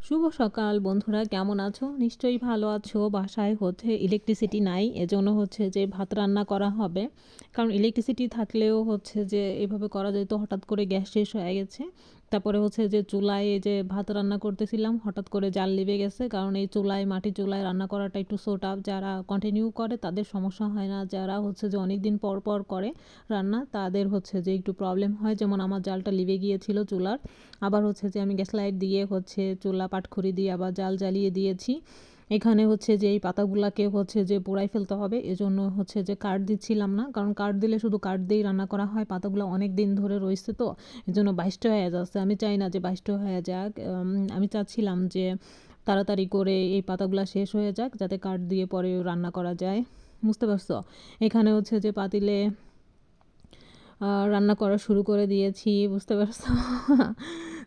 শুভ সকাল বন্ধুরা, কেমন আছো? নিশ্চয়ই ভালো আছো। বাসায় ইলেকট্রিসিটি নাই, এজন্য যে ভাত রান্না করা হবে। কারণ ইলেকট্রিসিটি থাকলেও যে এভাবে করা যেত, হঠাৎ করে গ্যাস শেষ হয়ে গেছে। তারপরে যে চুলায় যে ভাত রান্না করতেছিলাম, হঠাৎ করে জাল লিভে গেছে। কারণ এই চুলায়, মাটির চুলায় রান্না করাটা একটু সোটা, যারা কন্টিনিউ করে তাদের সমস্যা হয় না, যারা যে অনেক দিন পর পর করে রান্না তাদের যে একটু প্রবলেম হয়। যেমন আমার জালটা লিভে গিয়েছিল চুলার। আবার যে আমি গ্যাস লাইট দিয়ে চুলা পাটখড়ি দিয়ে আবার জাল জ্বালিয়ে দিয়েছি। এখানে যে এই পাতাগুলাকে যে পোড়াই ফেলতে হবে, এজন্য যে কাঠ দিচ্ছিলাম না, কারণ কাঠ দিলে শুধু কাঠ দিয়েই রান্না করা হয়। পাতাগুলো অনেক দিন ধরে রয়েছে, তো এজন্য বাইস্ট হয়ে যাচ্ছে। আমি চাই না যে বাইস্ট হয়ে যাক। আমি চাচ্ছিলাম যে তাড়াতাড়ি করে এই পাতাগুলো শেষ হয়ে যাক, যাতে কাঠ দিয়ে পরে রান্না করা যায়। বুঝতে পারছো? এখানে যে পাতিলে রান্না করা শুরু করে দিয়েছি। বুঝতে পারছো?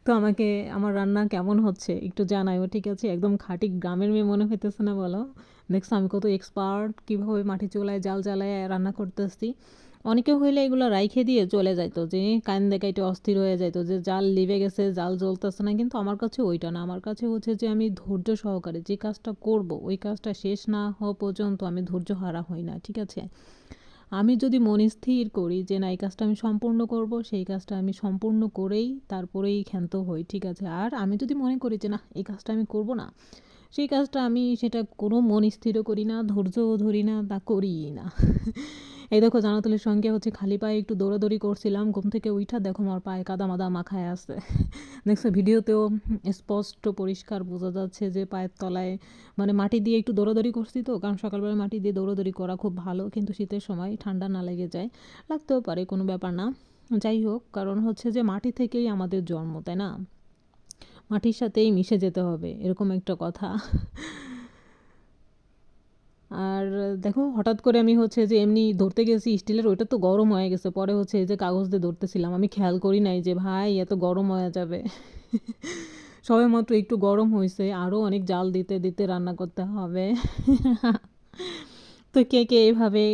তো আমাকে আমার রান্না কেমন হচ্ছে একটু জানাইও, ঠিক আছে? একদম খাঁটি গ্রামের মেয়ে মনে হইতেছে না বলো? দেখছো আমি কত এক্সপার্ট, কীভাবে মাটি চুলায় জাল জ্বালায় রান্না করতেছি। অনেকে হইলে এগুলো রাইখে দিয়ে চলে যাইতো, যে কান দেখাইতে অস্থির হয়ে যাইতো যে জাল লিভে গেছে, জাল জ্বলতেছে না। কিন্তু আমার কাছে ওইটা না, আমার কাছে যে আমি ধৈর্য সহকারে যে কাজটা করব, ওই কাজটা শেষ না হওয়া পর্যন্ত আমি ধৈর্য হারা হই না, ঠিক আছে? আমি যদি মন স্থির করি যে না, এই কাজটা আমি সম্পূর্ণ করব, সেই কাজটা আমি সম্পূর্ণ করেই তারপরেই ক্ষান্ত হই, ঠিক আছে? আর আমি যদি মনে করি যে না, এই কাজটা আমি করব না, সেই কাজটা আমি সেটা কোনো মন স্থিরও করি না, ধৈর্যও ধরি না, তা করিই না। এই দেখো, জানাতুলের সঙ্গে খালি পায়ে একটু দৌড়াদৌড়ি করছিলাম, ঘুম থেকে উঠা দেখো আমার পায়ে কাদা মাদা মাখায় আছে। দেখছো ভিডিওতেও স্পষ্ট পরিষ্কার বোঝা যাচ্ছে যে পায়ের তলায় মাটি দিয়ে একটু দৌড়াদৌড়ি করছি, তো কারণ সকালবেলা মাটি দিয়ে দৌড়াদৌড়ি করা খুব ভালো, কিন্তু শীতের সময় ঠান্ডা না লেগে যায়, লাগতেও পারে, কোনো ব্যাপার না। যাই হোক, কারণ যে মাটি থেকেই আমাদের জন্ম, তাই না? মাটির সাথেই মিশে যেতে হবে, এরকম একটা কথা। আর দেখো, হঠাৎ করে আমি যে এমনি ধরতে গেছি স্টিলের, ওইটা তো গরম হয়ে গেছে। পরে এই যে কাগজ দিয়ে ধরতেছিলাম, আমি খেয়াল করি নাই যে ভাই এত গরম হয়ে যাবে। সবে মাত্র একটু গরম হয়েছে, আরও অনেক জাল দিতে দিতে রান্না করতে হবে। তো কে কে এভাবে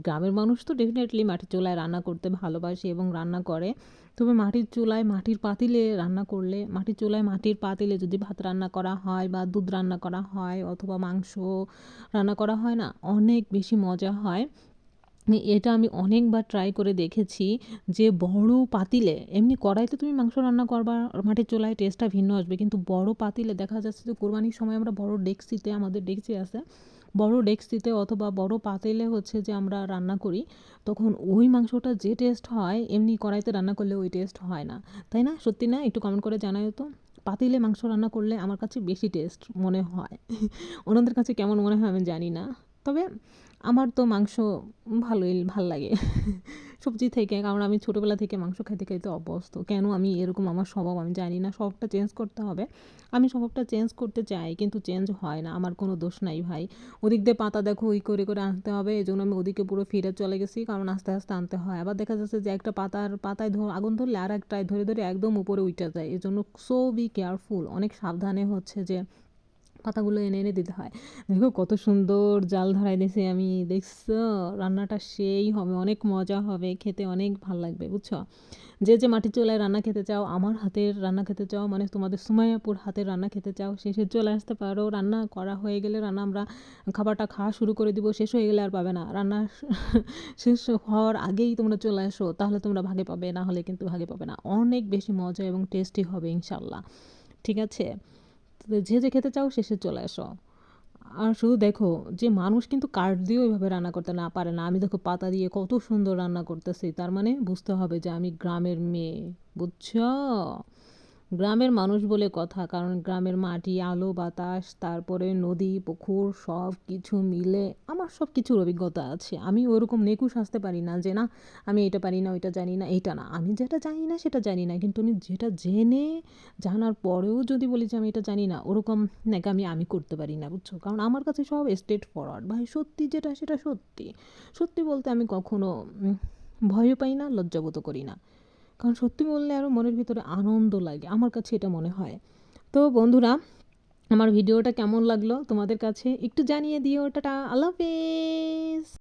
গ্রামের মানুষ তো ডেফিনেটলি মাটির চুলায় রান্না করতে ভালোবাসে এবং রান্না করে। তবে মাটির চুলায় মাটির পাতিলে রান্না করলে, মাটির চুলায় মাটির পাতিলে যদি ভাত রান্না করা হয় বা দুধ রান্না করা হয় অথবা মাংস রান্না করা হয় না, অনেক বেশি মজা হয়। এটা আমি অনেকবার ট্রাই করে দেখেছি যে বড় পাতিলে, এমনি কড়াইতে তুমি মাংস রান্না করবা, মাটির চুলায় টেস্টটা ভিন্ন আসবে, কিন্তু বড় পাতিলে দেখা যাচ্ছে যে কোরবানির সময় আমরা বড় ডেকচিতে, আমাদের ডেকচি আছে, বড় ডেকচিতে অথবা বড় পাতিলে যে আমরা রান্না করি, তখন ওই মাংসটা যে টেস্ট হয় এমনি কড়াইতে রান্না করলে ওই টেস্ট হয় না। তাই না? সত্যি না? একটু কমেন্ট করে জানাও তো। পাতিলে মাংস রান্না করলে আমার কাছে বেশি টেস্ট মনে হয়। ওনাদের কাছে কেমন মনে হয় আমি জানি না। তবে আমার তো মাংস ভাল লাগে। সবজি থেকে, কারণ আমি ছোটোবেলা থেকে মাংস খাইতে খাইতে অভ্যস্ত। কেন আমি এরকম, আমার স্বভাব আমি জানি না। স্বভাবটা চেঞ্জ করতে হবে। আমি স্বভাবটা চেঞ্জ করতে চাই, কিন্তু চেঞ্জ হয় না। আমার কোনো দোষ নাই ভাই। ওদিক দিয়ে পাতা দেখো ওই করে করে আনতে হবে, এজন্য আমি ওদিকে পুরো ফিরে চলে গেছি, কারণ আস্তে আস্তে আনতে হয়। আবার দেখা যাচ্ছে যে একটা পাতায় আগুন ধরলে আর একটায় ধরে ধরে একদম উপরে উঠে যায়। এজন্য সো বি কেয়ারফুল, অনেক সাবধানে যে পাতাগুলো এনে এনে দিতে হয়। দেখো কত সুন্দর জাল ধরাই দিয়েছি আমি, দেখছো? রান্নাটা সেই হবে, অনেক মজা হবে, খেতে অনেক ভাল লাগবে, বুঝছো? যে যে মাটির চুলায় রান্না খেতে চাও, আমার হাতের রান্না খেতে চাও, তোমাদের সুমাইয়াপুর হাতের রান্না খেতে চাও, শেষে চলে আসতে পারো। রান্না করা হয়ে গেলে রান্না আমরা খাবারটা খাওয়া শুরু করে দিব, শেষ হয়ে গেলে আর পাবে না। রান্না শেষ হওয়ার আগেই তোমরা চলে আসো, তাহলে তোমরা ভাগে পাবে, না হলে কিন্তু ভাগে পাবে না। অনেক বেশি মজা এবং টেস্টি হবে ইনশাল্লাহ, ঠিক আছে? যে যে খেতে চাও শেষে চলে আসো। আর শুধু দেখো যে মানুষ কিন্তু কাঠ দিয়েও এভাবে রান্না করতে না পারে না। আমি দেখো পাতা দিয়ে কত সুন্দর রান্না করতেছি, তার মানে বুঝতে হবে যে আমি গ্রামের মেয়ে, বুঝছো? গ্রামের মানুষ বলে কথা, কারণ গ্রামের মাটি, আলো বাতাস, তারপরে নদী পুকুর সব কিছু মিলে আমার সব কিছুর অভিজ্ঞতা আছে। আমি ওরকম নেকুশ আসতে পারি না যে না আমি এটা পারি না, ওইটা জানি না, এইটা না। আমি যেটা জানি না সেটা জানি না, কিন্তু আমি যেটা জানার পরেও যদি বলি যে আমি এটা জানি না, ওরকম নাকি আমি করতে পারি না, বুঝছো? কারণ আমার কাছে সব স্ট্রেট ফরওয়ার্ড ভাই, সত্যি যেটা সেটা সত্যি। সত্যি বলতে আমি কখনো ভয়ও পাই না, লজ্জাবোধও করি না, কারণ সত্যি বললে আরও মনের ভিতরে আনন্দ লাগে, আমার কাছে এটা মনে হয়। তো বন্ধুরা, আমার ভিডিওটা কেমন লাগলো তোমাদের কাছে একটু জানিয়ে দিও। টাটা, আল্লাহ হাফেজ।